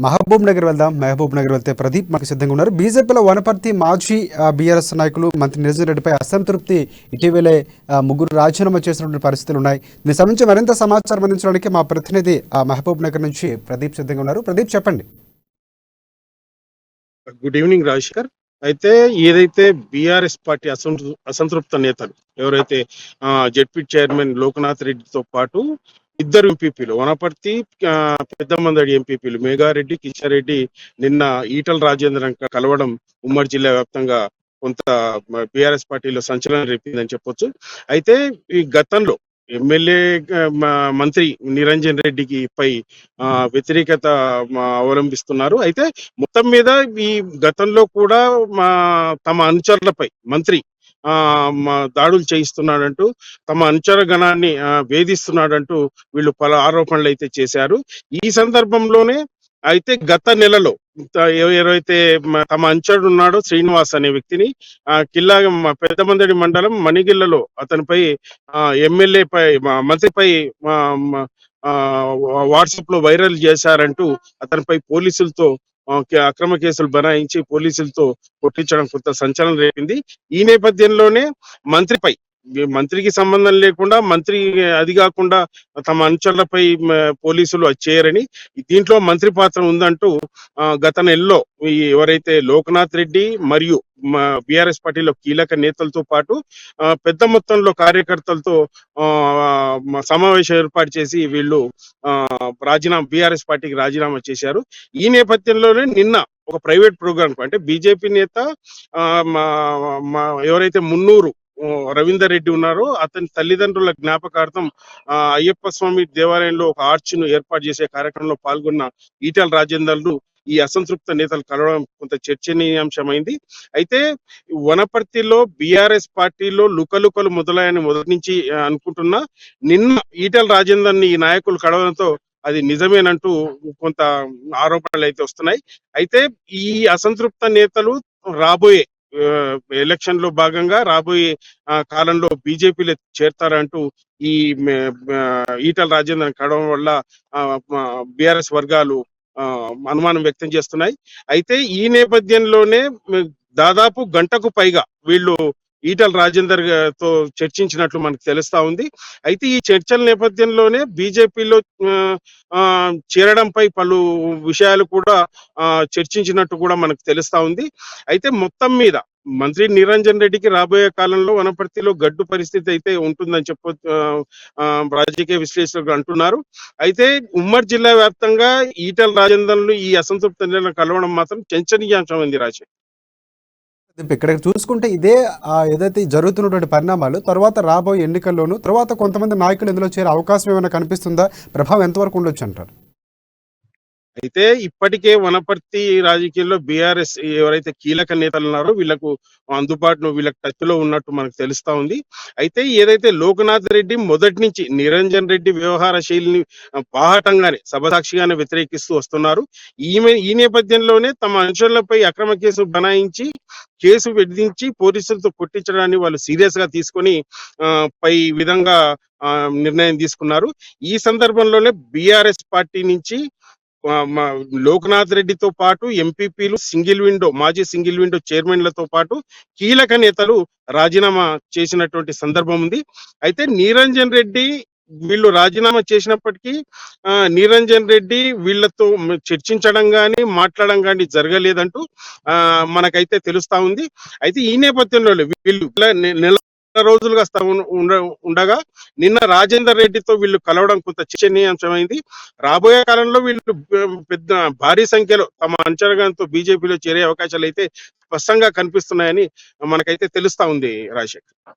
మహబూబ్ నగర్ వెళ్దాం. మహబూబ్ నగర్ వెళ్తే ప్రదీప్ మనకు సిద్ధంగా ఉన్నారు. బీజేపీలో వనపర్తి మాజీ బీఆర్ఎస్ నాయకులు మంత్రి నిరంజన్ రెడ్డిపై అసంతృప్తి ఇటీవలే ముగ్గురు రాజీనామా చేసినటువంటి పరిస్థితులు ఉన్నాయి. దీనికి సంబంధించి మరింత సమాచారం అందించడానికి మా ప్రతినిధి మహబూబ్ నగర్ నుంచి ప్రదీప్ సిద్ధంగా ఉన్నారు. ప్రదీప్, చెప్పండి. Good evening Rajasekhar. అయితే ఏదైతే బీఆర్ఎస్ పార్టీ అసంతృప్త నేతలు ఎవరైతే జెడ్పీ చైర్మన్ లోక్నాథ్ రెడ్డితో పాటు ఇద్దరు ఎంపీపీలు వనపర్తి పెద్దమందడి ఎంపీపీలు మేఘారెడ్డి, కిషన్ రెడ్డి నిన్న ఈటల రాజేంద్రన్ కలవడం ఉమ్మడి జిల్లా వ్యాప్తంగా కొంత బీఆర్ఎస్ పార్టీలో సంచలనం రేపిందని చెప్పొచ్చు. అయితే ఈ గతంలో ఎమ్మెల్యే మంత్రి నిరంజన్ రెడ్డికి పై వ్యతిరేకత అవలంబిస్తున్నారు. అయితే మొత్తం మీద ఈ గతంలో కూడా తమ అనుచరులపై మంత్రి దాడులు చేయిస్తున్నాడంటూ, తమ అనుచర గణాన్ని వేధిస్తున్నాడంటూ వీళ్ళు పలు ఆరోపణలు అయితే చేశారు. ఈ సందర్భంలోనే అయితే గత నెలలో ఎవరైతే తమ అనుచరుడు ఉన్నాడో శ్రీనివాస్ అనే వ్యక్తిని కిల్లా పెద్దమందడి మండలం మణిగిల్లలో అతనిపై ఎమ్మెల్యే పై మంత్రిపై వాట్సాప్ లో వైరల్ చేశారంటూ అతనిపై పోలీసులతో అక్రమ కేసులు బనాయించి పోలీసులతో కొట్టించడం కొంత సంచలనం రేపింది. ఈ నేపథ్యంలోనే మంత్రికి సంబంధం లేకుండా అది కాకుండా తమ అనుచరులపై పోలీసులు అది చేయరని, దీంట్లో మంత్రి పాత్ర ఉందంటూ గత నెలలో ఎవరైతే లోక్నాథ్ రెడ్డి మరియు బీఆర్ఎస్ పార్టీలో కీలక నేతలతో పాటు పెద్ద మొత్తంలో కార్యకర్తలతో సమావేశం ఏర్పాటు చేసి వీళ్ళు బీఆర్ఎస్ పార్టీకి రాజీనామా చేశారు. ఈ నేపథ్యంలోనే నిన్న ఒక ప్రైవేట్ ప్రోగ్రామ్ అంటే బీజేపీ నేత ఎవరైతే మున్నూరు రవీందర్ రెడ్డి ఉన్నారో అతని తల్లిదండ్రుల జ్ఞాపకార్థం అయ్యప్ప స్వామి దేవాలయంలో ఒక ఆర్చ్ను ఏర్పాటు చేసే కార్యక్రమంలో పాల్గొన్న ఈటల రాజేందర్లు ఈ అసంతృప్త నేతలు కలవడం కొంత చర్చనీయాంశమైంది. అయితే వనపర్తిలో బీఆర్ఎస్ పార్టీలో లుకలుకలు మొదలైన మొదటి నుంచి అనుకుంటున్నా నిన్న ఈటల రాజేందర్ని ఈ నాయకులు కలవడంతో అది నిజమేనంటూ కొంత ఆరోపణలు అయితే వస్తున్నాయి. అయితే ఈ అసంతృప్త నేతలు రాబోయే ఎలక్షన్ లో భాగంగా రాబోయే కాలంలో బీజేపీలో చేరతారంటూ ఈ ఈటల రాజేందర్ కలవడం వల్ల బీఆర్ఎస్ వర్గాలు అనుమానం వ్యక్తం చేస్తున్నాయి. అయితే ఈ నేపథ్యంలోనే దాదాపు గంటకు పైగా వీళ్ళు ఈటల రాజేందర్ తో చర్చించినట్లు మనకు తెలుస్తా ఉంది. అయితే ఈ చర్చల నేపథ్యంలోనే బీజేపీలో చేరడంపై పలు విషయాలు కూడా చర్చించినట్టు కూడా మనకు తెలుస్తా ఉంది. అయితే మొత్తం మీద మంత్రి నిరంజన్ రెడ్డికి రాబోయే కాలంలో వనపర్తిలో గడ్డు పరిస్థితి అయితే ఉంటుందని రాజకీయ విశ్లేషకులు అంటున్నారు. అయితే ఉమ్మడి జిల్లా వ్యాప్తంగా ఈటల రాజేందర్లు ఈ అసంతృప్త కలవడం మాత్రం చర్చనీయాంశమైంది. ఇక్కడ చూసుకుంటే ఇదే ఏదైతే జరుగుతున్నటువంటి పరిణామాలు తర్వాత రాబోయే ఎన్నికల్లోనూ తర్వాత కొంతమంది నాయకులు ఇందులో చేరే అవకాశం ఏమైనా కనిపిస్తుందా? ప్రభావం ఎంతవరకు ఉండొచ్చు అంటారు? అయితే ఇప్పటికే వనపర్తి రాజకీయాల్లో బీఆర్ఎస్ ఎవరైతే కీలక నేతలు ఉన్నారో వీళ్ళకు అందుబాటులో వీళ్ళకి టచ్ లో ఉన్నట్టు మనకు తెలుస్తా ఉంది. అయితే ఏదైతే లోక్నాథ్ రెడ్డి మొదటి నుంచి నిరంజన్ రెడ్డి వ్యవహార శైలిని బాహటంగానే సభసాక్షిగానే వ్యతిరేకిస్తూ వస్తున్నారు. ఈ నేపథ్యంలోనే తమ అనుచరులపై అక్రమ కేసు బనాయించి కేసు విధించి పోలీసులతో కొట్టించడాన్ని వాళ్ళు సీరియస్ గా తీసుకొని పై విధంగా నిర్ణయం తీసుకున్నారు. ఈ సందర్భంలోనే బీఆర్ఎస్ పార్టీ నుంచి లోక్నాథ్ రెడ్డితో పాటు ఎంపీపీలు మాజీ సింగిల్ విండో చైర్మన్లతో పాటు కీలక నేతలు రాజీనామా చేసినటువంటి సందర్భం ఉంది. అయితే నిరంజన్ రెడ్డి వీళ్ళు రాజీనామా చేసినప్పటికీ నిరంజన్ రెడ్డి వీళ్ళతో చర్చించడం కానీ మాట్లాడడం కానీ జరగలేదంటూ మనకైతే తెలుస్తా ఉంది. అయితే ఈ నేపథ్యంలో వీళ్ళు నెల రోజులుగా ఉండగా నిన్న రాజేందర్ రెడ్డితో వీళ్ళు కలవడం కొంత చర్చనీయాంశమైంది. రాబోయే కాలంలో వీళ్ళు పెద్ద భారీ సంఖ్యలో తమ అంచనాతో బీజేపీలో చేరే అవకాశాలు అయితే స్పష్టంగా కనిపిస్తున్నాయని మనకైతే తెలుస్తా ఉంది రాజశేఖర్.